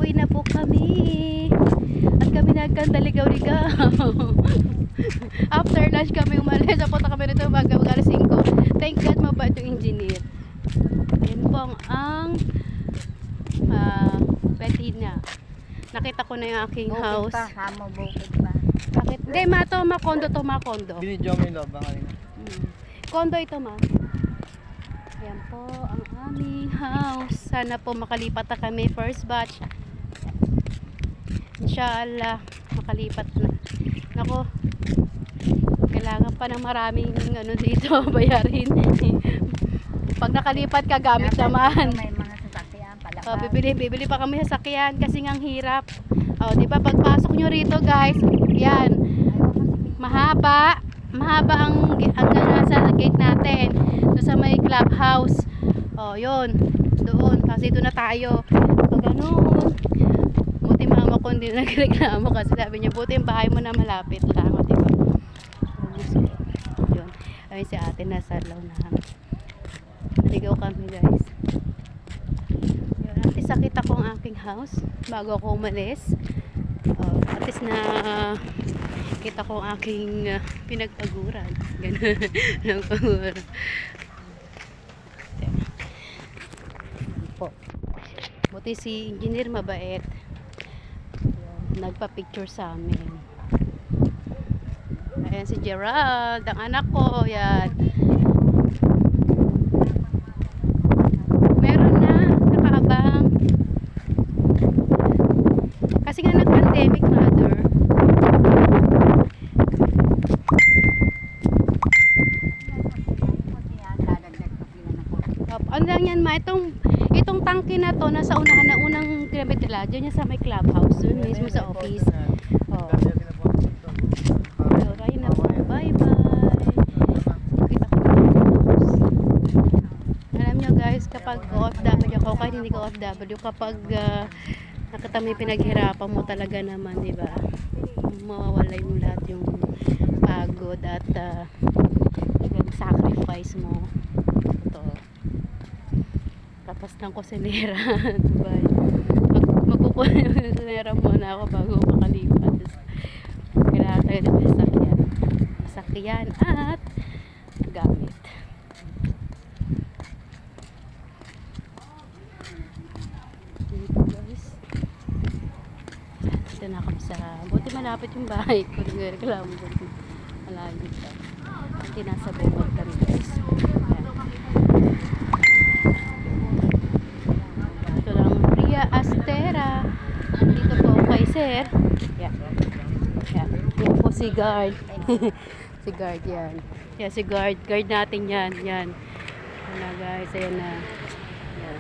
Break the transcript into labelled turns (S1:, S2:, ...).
S1: Uuwi na po kami. At kami nagkandaligaw-ligaw. After lunch kami umalis. Napunta kami rito mag alas 5. Thank God mabait yung engineer. Yan po ang pwede na. Nakita ko na yung aking house.
S2: Bukid pa, hamo bukid pa.
S1: Bakit? Hindi, makondo to, makondo.
S3: Binidyo mo yung loob ba kanina?
S1: Kondo ito, ma. Yan po ang aming house. Sana po makalipat na kami first batch. Inshallah, makalipat na. Nako, kailangan pa ng maraming ano dito, bayarin. Pag nakalipat ka, gamit naman.
S2: May mga sasakyan, palakad.
S1: Bibili pa kami sa sakyan kasi ngang hirap. Di ba pagpasok nyo rito, guys, yan. Mahaba ang hanggang nasa gate natin. Doon sa may clubhouse. Yun. Doon. Kasi doon na tayo. Pag ganun. Buti mama ko hindi nagreklamo kasi sabi niya, buti yung bahay mo na malapit lang. Diba? So, yun. Ayun si ate nasa launahan. Naligaw kami, guys. Yun. At least nakita ko ang aking house bago ako umalis. At least na kita ko ang aking pinagpaguran. Ganun. Pinagpaguran. Po. Buti si engineer mabait. Nagpa-picture sa amin. Ayan si Gerald, ang anak ko. Yan. Meron na. Nakaabang. Kasi nga nag-pandemic, mother. Ano lang yan, ma? Itong tangke na to, nasa unahan na unang ginamit nila. Diyan yan sa may clubhouse. Doon mismo sa office. Ayun na po. Bye-bye. Kita ko na house. Alam nyo, guys, kapag OFW ako, kahit hindi ko OFW, kapag nakatami pinaghirapan mo talaga naman, di ba? Mawawala yung lahat yung pagod at sacrifice mo. Ito. Tapos ng kusinera. Diba? Magkukunin yung kusinera muna ako bago makalipat. Kailangan tayo ng masakyan. Masakyan at gamit. Dito, guys. Dito na kami sa... Buti malapit yung bahay ko. Nagreklamo ko. Malayo ito. Hindi nasa bukod kami, guys. Ito lang Ria Astera. Dito po kay Sir. Yan. Yan. Yan po si guard. Si guard yan. Yan si guard. Guard natin yan. Yan. Yan na, guys. Ayan na. Yan.